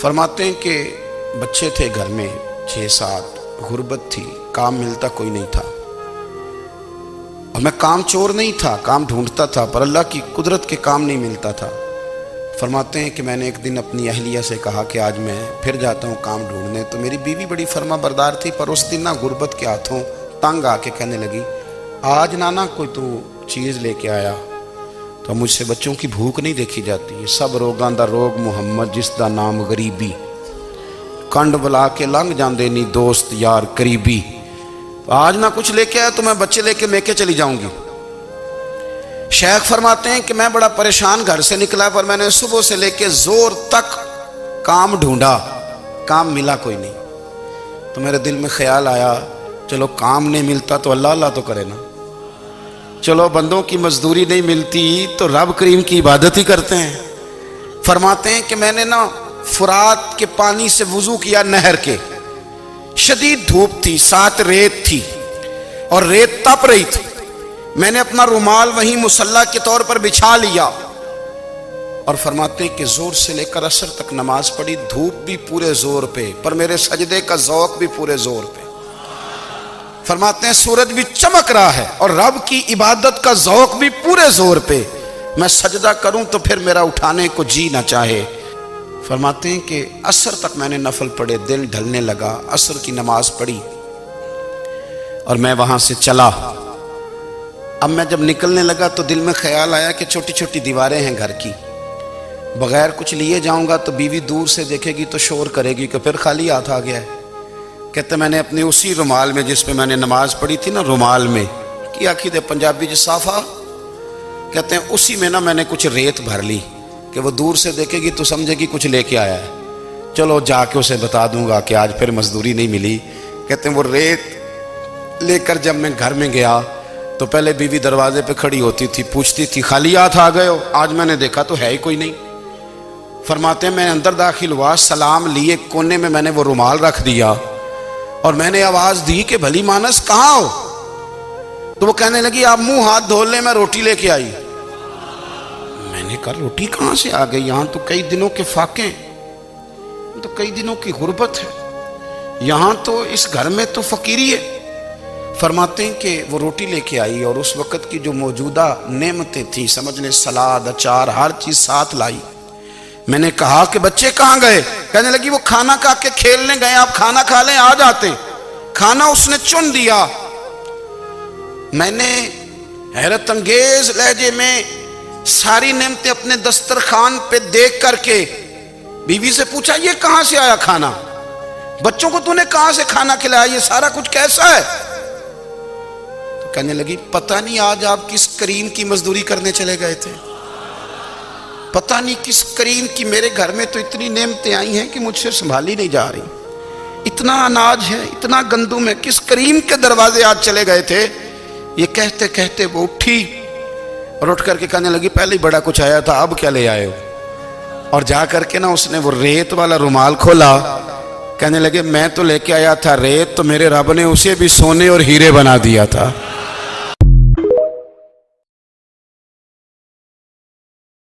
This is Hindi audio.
फरमाते हैं कि बच्चे थे घर में 6-7, गुर्बत थी, काम मिलता कोई नहीं था। और मैं काम चोर नहीं था, काम ढूंढता था, पर अल्लाह की कुदरत के काम नहीं मिलता था। फरमाते हैं कि मैंने एक दिन अपनी अहलिया से कहा कि आज मैं फिर जाता हूँ काम ढूंढने। तो मेरी बीवी बड़ी फर्मा बरदार थी, पर उस दिन ना गुर्बत के हाथों तंग आके कहने लगी, आज नाना कोई तू चीज़ लेके आया। तो मुझसे बच्चों की भूख नहीं देखी जाती है। सब रोगां दा रोग मुहम्मद जिसदा नाम गरीबी, कंड बुला के लंघ जाते नहीं दोस्त यार करीबी। तो आज ना कुछ लेके आया तो मैं बच्चे लेके मेके चली जाऊंगी। शेख फरमाते हैं कि मैं बड़ा परेशान घर से निकला, पर मैंने सुबह से लेके जोर तक काम ढूंढा, काम मिला कोई नहीं। तो मेरे दिल में ख्याल आया, चलो काम नहीं मिलता तो अल्लाह अल्लाह तो करे ना, चलो बंदों की मजदूरी नहीं मिलती तो रब करीम की इबादत ही करते हैं। फरमाते हैं कि मैंने ना फुरात के पानी से वुजू किया, नहर के। शदीद धूप थी, साथ रेत थी और रेत तप रही थी। मैंने अपना रुमाल वहीं मुसल्ला के तौर पर बिछा लिया और फरमाते हैं कि जोर से लेकर असर तक नमाज पढ़ी। धूप भी पूरे जोर पे, पर मेरे सजदे का ज़ौक़ भी पूरे जोर पे। फरमाते हैं सूरज भी चमक रहा है और रब की इबादत का ज़ौक़ भी पूरे जोर पे। मैं सजदा करूं तो फिर मेरा उठाने को जी ना चाहे। फरमाते हैं कि असर तक मैंने नफल पढ़े, दिन ढलने लगा, असर की नमाज पढ़ी और मैं वहां से चला। अब मैं जब निकलने लगा तो दिल में ख्याल आया कि छोटी छोटी दीवारें हैं घर की, बगैर कुछ लिए जाऊंगा तो बीवी दूर से देखेगी तो शोर करेगी कि फिर खाली हाथ आ गया है। कहते मैंने अपने उसी रुमाल में जिस पे मैंने नमाज पढ़ी थी ना, रुमाल में की आखिर पंजाबी जो साफा कहते हैं, उसी में ना मैंने कुछ रेत भर ली कि वो दूर से देखेगी तो समझेगी कुछ लेके आया है। चलो जाके उसे बता दूंगा कि आज फिर मजदूरी नहीं मिली। कहते हैं वो रेत लेकर जब मैं घर में गया तो पहले बीवी दरवाजे पे खड़ी होती थी, पूछती थी खाली हाथ आ गए हो? आज मैंने देखा तो है ही कोई नहीं। फरमाते हैं मैं अंदर दाखिल हुआ, सलाम लिए, कोने में मैंने वो रुमाल रख दिया और मैंने आवाज दी कि भली मानस कहाँ हो? तो वो कहने लगी आप मुंह हाथ धो ले, मैं रोटी लेके आई। मैंने कहा रोटी कहां से आ गई? यहां तो कई दिनों के फाके, तो कई दिनों की गुर्बत है, यहां तो इस घर में तो फकीरी है। फरमाते हैं कि वो रोटी लेके आई और उस वक्त की जो मौजूदा नेमतें थी, समझ लें सलाद, अचार, हर चीज साथ लाई। मैंने कहा कि बच्चे कहाँ गए? कहने लगी वो खाना खा के खेलने गए, आप खाना खा लें आ जाते। खाना उसने चुन दिया। मैंने हैरत अंगेज लहजे में सारी नेमतें अपने दस्तरखान पे देख करके बीवी से पूछा ये कहां से आया खाना? बच्चों को तूने कहां से खाना खिलाया? ये सारा कुछ कैसा है? तो कहने लगी पता नहीं आज आप किस करीम की मजदूरी करने चले गए थे, पता नहीं किस करीम की, मेरे घर में तो इतनी नेमतें आई हैं कि मुझसे संभाली नहीं जा रही, इतना अनाज है, इतना गंदुम है, किस करीम के दरवाजे आज चले गए थे? ये कहते कहते वो उठी और उठ करके कहने लगी पहले ही बड़ा कुछ आया था, अब क्या ले आए हो? और जा करके ना उसने वो रेत वाला रुमाल खोला। कहने लगे मैं तो लेके आया था रेत, तो मेरे रब ने उसे भी सोने और हीरे बना दिया था।